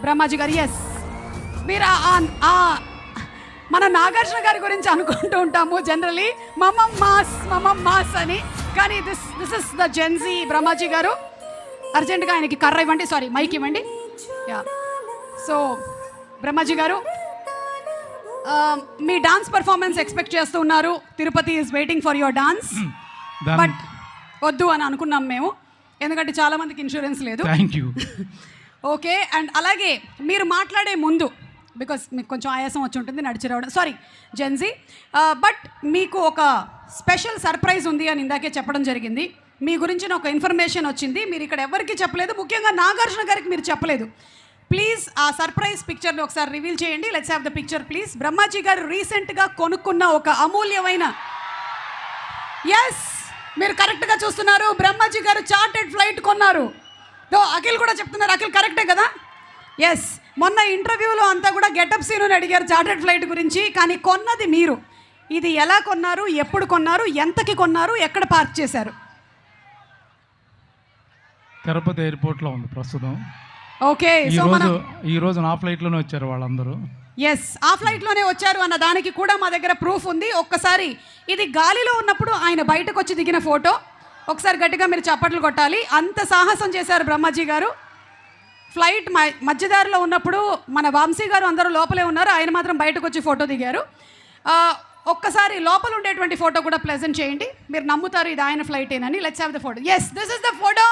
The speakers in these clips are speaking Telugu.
బ్రహ్మాజీ గారు. ఎస్, మీరు మన నాగార్జున గారి గురించి అనుకుంటూ ఉంటాము జనరలీ మమం మాస్ అని, కానీ this is the Gen Z Brahmaji గారు. అర్జెంటుగా ఆయనకి కర్ర ఇవ్వండి, సారీ మైక్ ఇవ్వండి. యా, సో బ్రహ్మాజీ గారు మీ డాన్స్ పర్ఫార్మెన్స్ ఎక్స్పెక్ట్ చేస్తూ ఉన్నారు. Tirupati is waiting for your dance, but వద్దు అని అనుకున్నాం మేము, ఎందుకంటే చాలామందికి ఇన్సూరెన్స్ లేదు. Thank you. ఓకే, అండ్ అలాగే మీరు మాట్లాడే ముందు, బికాస్ మీకు కొంచెం ఆయాసం వచ్చి ఉంటుంది నడిచి రావడం, సారీ జెన్జీ, బట్ మీకు ఒక స్పెషల్ సర్ప్రైజ్ ఉంది అని ఇందాకే చెప్పడం జరిగింది. మీ గురించి ఒక ఇన్ఫర్మేషన్ వచ్చింది, మీరు ఇక్కడ ఎవరికి చెప్పలేదు, ముఖ్యంగా నాగార్జున గారికి మీరు చెప్పలేదు. ప్లీజ్ ఆ సర్ప్రైజ్ పిక్చర్ని ఒకసారి రివీల్ చేయండి. Let's have the picture please. Brahmaji గారు రీసెంట్గా కొనుక్కున్న ఒక అమూల్యమైన, ఎస్ మీరు కరెక్ట్గా చూస్తున్నారు, బ్రహ్మాజీ గారు చార్టెడ్ ఫ్లైట్ కొన్నారు. అఖిల్ కూడా చెప్తున్నారు, అఖిల్ కరెక్టే కదా? ఎస్, మొన్న ఇంటర్వ్యూలో అంతా కూడా గెటప్ సీను అడిగారు చార్టెడ్ ఫ్లైట్ గురించి, కానీ కొన్నది మీరు. ఇది ఎలా కొన్నారు, ఎప్పుడు కొన్నారు, ఎంతకి కొన్నారు, ఎక్కడ పార్క్ చేశారు? తిరుపతి ఎయిర్పోర్ట్లో ఉంది ప్రస్తుతం. ఓకే, సో ఈరోజు నా ఫ్లైట్లోనే వచ్చారు వాళ్ళందరూ. ఎస్, ఆ ఫ్లైట్లోనే వచ్చారు అన్న దానికి కూడా మా దగ్గర ప్రూఫ్ ఉంది. ఒక్కసారి ఇది గాలిలో ఉన్నప్పుడు ఆయన బయటకు వచ్చి దిగిన ఫోటో, ఒకసారి గట్టిగా మీరు చప్పట్లు కొట్టాలి. అంత సాహసం చేశారు బ్రహ్మాజీ గారు. ఫ్లైట్ మధ్యదారిలో ఉన్నప్పుడు మన వంశీ గారు అందరూ లోపలే ఉన్నారు, ఆయన మాత్రం బయటకు వచ్చి ఫోటో దిగారు. ఒక్కసారి లోపల ఉండేటువంటి ఫోటో కూడా ప్రెజెంట్ చేయండి, మీరు నమ్ముతారు ఇది ఆయన ఫ్లైటేనని. Let's have the photo. Yes, this is the photo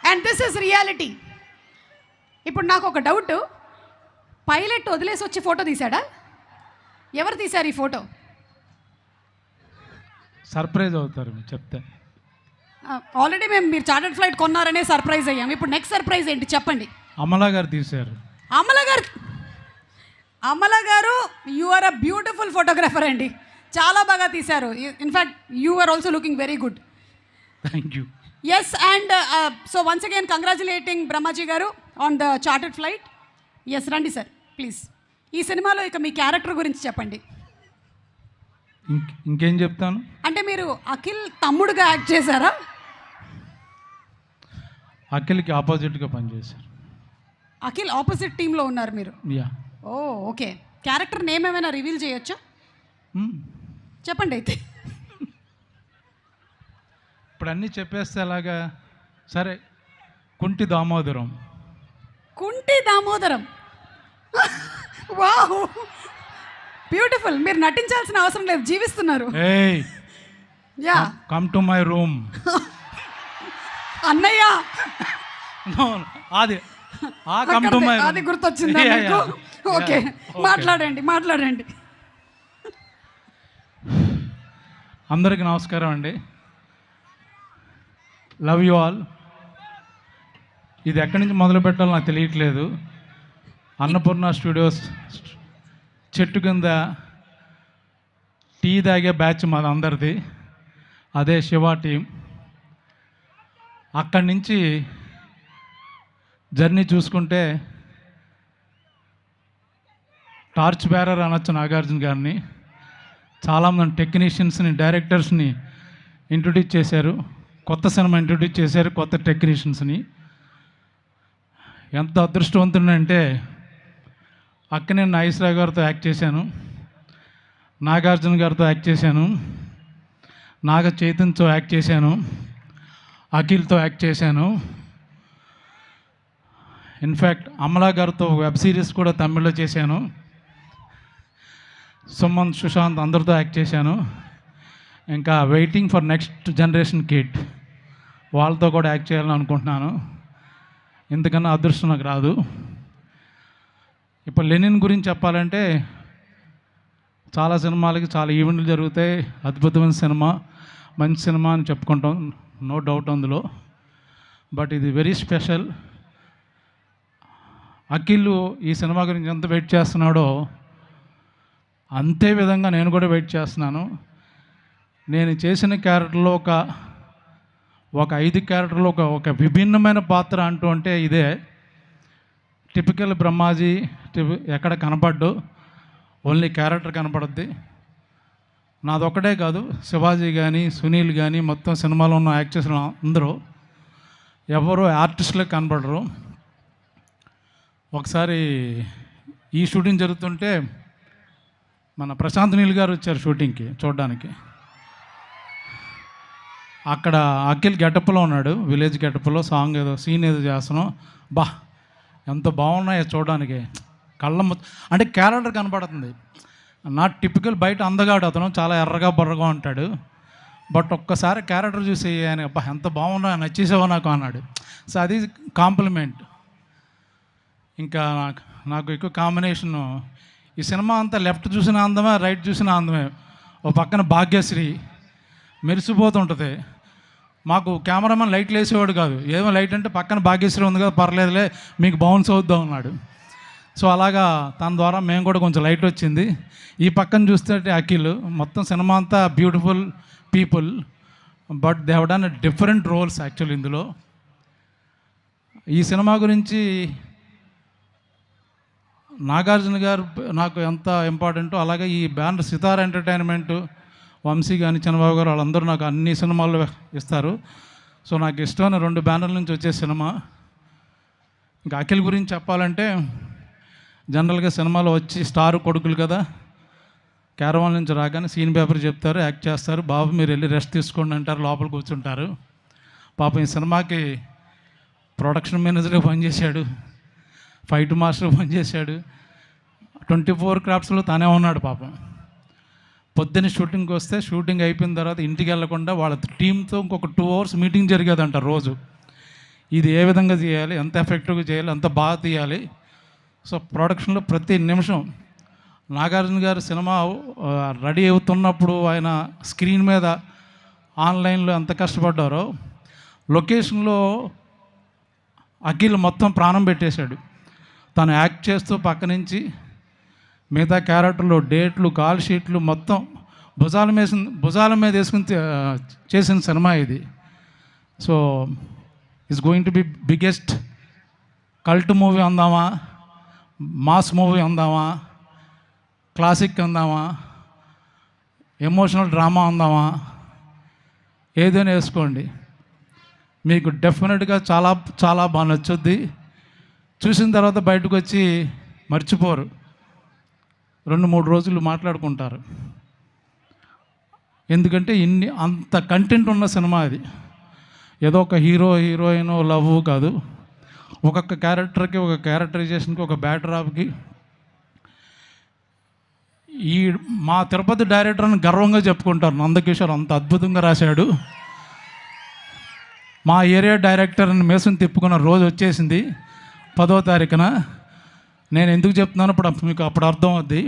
and this is reality. ఇప్పుడు నాకు ఒక డౌట్, పైలట్ వదిలేసి వచ్చి ఫోటో తీశాడా? ఎవరు తీశారు ఈ ఫోటో? సర్ప్రైజ్ అవుతారు చెప్తే. ఆల్రెడీ మీరు చార్టర్డ్ ఫ్లైట్ కొన్నారనే సర్ప్రైజ్ అయ్యాం. ఇప్పుడు నెక్స్ట్ సర్ప్రైజ్ ఏంటి చెప్పండి. అమలా గారు తీశారు. అమలా గారు you are a beautiful photographer అండి, చాలా బాగా తీశారు. In fact you are also looking very good. Thank you. Yes, and so once again congratulating Brahmaji గారు on the chartered flight. Yes, రండి సార్ ప్లీజ్. ఈ సినిమాలో ఇక మీ క్యారెక్టర్ గురించి చెప్పండి. ఇంకేం చెప్తాను అంటే మీరు అఖిల్ తమ్ముడుగా యాక్ట్ చేశారా? అఖిల్కి ఆపోజిట్గా పనిచేశారు. అఖిల్ ఆపోజిట్ టీంలో ఉన్నారు మీరు? యా. ఓ ఓకే, క్యారెక్టర్ నేమ్ ఏమైనా రివీల్ చేయొచ్చా? చెప్పండి అయితే. ఇప్పుడు అన్నీ చెప్పేస్తే అలాగా. సరే, కుంటి దామోదరం. కుంటి దామోదరం, వావ్ బ్యూటిఫుల్. మీరు నటించాల్సిన అవసరం లేదు, జీవిస్తున్నారు. ఏయ్, yeah, come to my room. అన్నయ్య, అది గుర్తొచ్చిందా మీకు? ఓకే, మాట్లాడండి. అందరికీ నమస్కారం అండి. Love you all. ఇది ఎక్కడి నుంచి మొదలు పెట్టాలో నాకు తెలియట్లేదు. అన్నపూర్ణ స్టూడియోస్ చెట్టు కింద టీ తాగే బ్యాచ్ మాది అందరిది, అదే శివ టీం. అక్కడి నుంచి జర్నీ చూసుకుంటే టార్చ్ బేరర్ అనొచ్చు నాగార్జున గారిని. చాలామంది టెక్నీషియన్స్ని, డైరెక్టర్స్ని ఇంట్రొడ్యూస్ చేశారు, కొత్త సినిమా ఇంట్రొడ్యూస్ చేశారు, కొత్త టెక్నీషియన్స్ని. ఎంత అదృష్టవంతుడంటే అక్కనే నాగేశ్వరరావు గారితో యాక్ట్ చేశాను, నాగార్జున గారితో యాక్ట్ చేశాను, నాగ చైతన్యతో యాక్ట్ చేశాను, అఖిల్తో యాక్ట్ చేశాను. ఇన్ఫ్యాక్ట్ అమలా గారితో వెబ్ సిరీస్ కూడా తమిళ్లో చేశాను. సుమంత్, సుశాంత్ అందరితో యాక్ట్ చేశాను. ఇంకా waiting for next generation kid, వాళ్ళతో కూడా యాక్ట్ చేయాలని అనుకుంటున్నాను. ఇంతకన్నా అదృష్టం నాకు రాదు. ఇప్పుడు లెనిన్ గురించి చెప్పాలంటే చాలా సినిమాలకి చాలా ఈవెంట్లు జరుగుతాయి, అద్భుతమైన సినిమా, మంచి సినిమా అని చెప్పుకుంటాం, నో డౌట్ అందులో. బట్ ఇది వెరీ స్పెషల్. అఖిల్ ఈ సినిమా గురించి ఎంత వెయిట్ చేస్తున్నాడో అంతే విధంగా నేను కూడా వెయిట్ చేస్తున్నాను. నేను చేసిన క్యారెక్టర్లో ఒక 5 క్యారెక్టర్లో ఒక విభిన్నమైన పాత్ర అంటూ అంటే ఇదే. టిపికల్ బ్రహ్మాజీ ఎక్కడ కనపడ్డు, ఓన్లీ క్యారెక్టర్ కనపడుద్ది. నాదొక్కటే కాదు, శివాజీ కానీ, సునీల్ కానీ, మొత్తం సినిమాలో ఉన్న యాక్టర్స్ అందరూ ఎవరు ఆర్టిస్టులకు కనపడరు. ఒకసారి ఈ షూటింగ్ జరుగుతుంటే మన ప్రశాంత్ నీల్ గారు వచ్చారు షూటింగ్కి చూడడానికి. అక్కడ అఖిల్ గెటప్లో ఉన్నాడు, విలేజ్ గెటప్లో సాంగ్ ఏదో సీన్ ఏదో చేస్తున్నాం. బా ఎంత బాగున్నాయో చూడడానికి, అంటే క్యారెక్టర్ కనపడుతుంది. నాట్ టిపికల్ బయట అందగాడు అతను, చాలా ఎర్రగా బొర్రగా ఉంటాడు. బట్ ఒక్కసారి క్యారెక్టర్ చూసి ఆయన అబ్బా ఎంత బాగున్నా నచ్చేసావో నాకు అన్నాడు. సో అది కాంప్లిమెంట్. ఇంకా నాకు ఎక్కువ కాంబినేషను ఈ సినిమా అంతా లెఫ్ట్ చూసిన అందమే, రైట్ చూసిన అందమే. ఓ పక్కన భాగ్యశ్రీ మెరిసిపోతుంటుంది. మాకు కెమెరామెన్ లైట్లు వేసేవాడు కాదు, ఏమో లైట్ అంటే పక్కన భాగ్యశ్రీ ఉంది కదా పర్లేదులే మీకు బౌన్స్ అవుద్దాం అన్నాడు. సో అలాగా తన ద్వారా మేము కూడా కొంచెం లైట్ వచ్చింది. ఈ పక్కన చూస్తే అఖిల్, మొత్తం సినిమా అంతా beautiful people, but they have done different roles actual ఇందులో. ఈ సినిమా గురించి నాగార్జున గారు నాకు ఎంత ఇంపార్టెంటో, అలాగే ఈ బ్యానర్ సితార్ ఎంటర్టైన్మెంట్, వంశీ కానీ చంద్రబాబు గారు వాళ్ళందరూ నాకు అన్ని సినిమాల్లో ఇస్తారు. సో నాకు ఇష్టమైన 2 బ్యానర్ల నుంచి వచ్చే సినిమా. ఇంకా అఖిల్ గురించి చెప్పాలంటే జనరల్గా సినిమాలో వచ్చి స్టార్ కొడుకులు కదా, క్యారవాన్ నుంచి రాగానే సీన్ పేపర్ చెప్తారు, యాక్ట్ చేస్తారు, బాబు మీరు వెళ్ళి రెస్ట్ తీసుకోండి అంటారు, లోపల కూర్చుంటారు. పాపం ఈ సినిమాకి ప్రొడక్షన్ మేనేజర్గా పనిచేశాడు, ఫైట్ మాస్టర్ పనిచేశాడు, 24 క్రాఫ్ట్స్లో తనే ఉన్నాడు పాపం. పొద్దున్న షూటింగ్కి వస్తే షూటింగ్ అయిపోయిన తర్వాత ఇంటికి వెళ్లకుండా వాళ్ళ టీంతో ఇంకొక 2 hours మీటింగ్ జరిగేదంట రోజు. ఇది ఏ విధంగా చేయాలి, ఎంత ఎఫెక్టివ్గా చేయాలి, ఎంత బాగా తీయాలి. సో ప్రొడక్షన్లో ప్రతి నిమిషం నాగార్జున గారు సినిమా రెడీ అవుతున్నప్పుడు ఆయన స్క్రీన్ మీద ఆన్లైన్లో ఎంత కష్టపడ్డారో, లొకేషన్లో అఖిల్ మొత్తం ప్రాణం పెట్టేశాడు. తను యాక్ట్ చేస్తూ పక్క నుంచి మిగతా క్యారెక్టర్లు, డేట్లు, కాల్ షీట్లు మొత్తం భుజాల మీద వేసుకుని చేసిన సినిమా ఇది. So it's going to be biggest cult movie అందామా, మాస్ మూవీ అందామా, క్లాసిక్ అందామా, ఎమోషనల్ డ్రామా అందామా, ఏదైనా వేసుకోండి, మీకు డెఫినెట్గా చాలా చాలా బాగా నచ్చుద్ది. చూసిన తర్వాత బయటకు వచ్చి మర్చిపోరు, 2-3 రోజులు మాట్లాడుకుంటారు. ఎందుకంటే అంత కంటెంట్ ఉన్న సినిమా అది. ఏదో ఒక హీరో హీరోయిన్ లవ్ కాదు, ఒక్కొక్క క్యారెక్టర్కి, ఒక క్యారెక్టరైజేషన్కి, ఒక బ్యాక్డ్రాప్కి. ఈ మా తిరుపతి డైరెక్టర్ అని గర్వంగా చెప్పుకుంటారు, నందకిషోర్ అంత అద్భుతంగా రాశాడు. మా ఏరియా డైరెక్టర్ అని మేసం తిప్పుకున్న రోజు వచ్చేసింది 10వ తారీఖున. నేను ఎందుకు చెప్తున్నాను ఇప్పుడు మీకు అప్పుడు అర్థం అవుద్ది.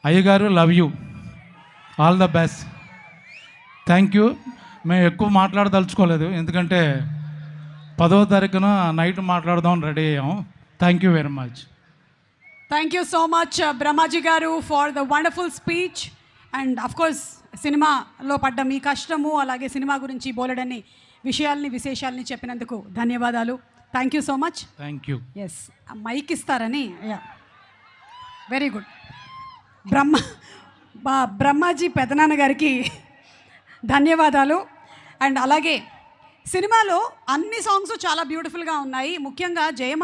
అయ్యగారు love you, all the best, thank you. మేము ఎక్కువ మాట్లాడదలుచుకోలేదు, ఎందుకంటే 10వ తారీఖున నైట్ మాట్లాడదాం రెడీ అయ్యాం. Thank you very much. Thank you so much Brahmaji గారు for the wonderful speech. And of course సినిమాలో పడ్డ మీ కష్టము, అలాగే సినిమా గురించి బోలెడన్ని విశేషాలని చెప్పినందుకు ధన్యవాదాలు. Thank you so much. Thank you. Yes, mike ఇస్తారని. Yeah, very good. బ్రహ్మాజీ పెదనాన్న గారికి ధన్యవాదాలు. అండ్ అలాగే సినిమాలో అన్ని సాంగ్స్ చాలా బ్యూటిఫుల్గా ఉన్నాయి. ముఖ్యంగా జయమ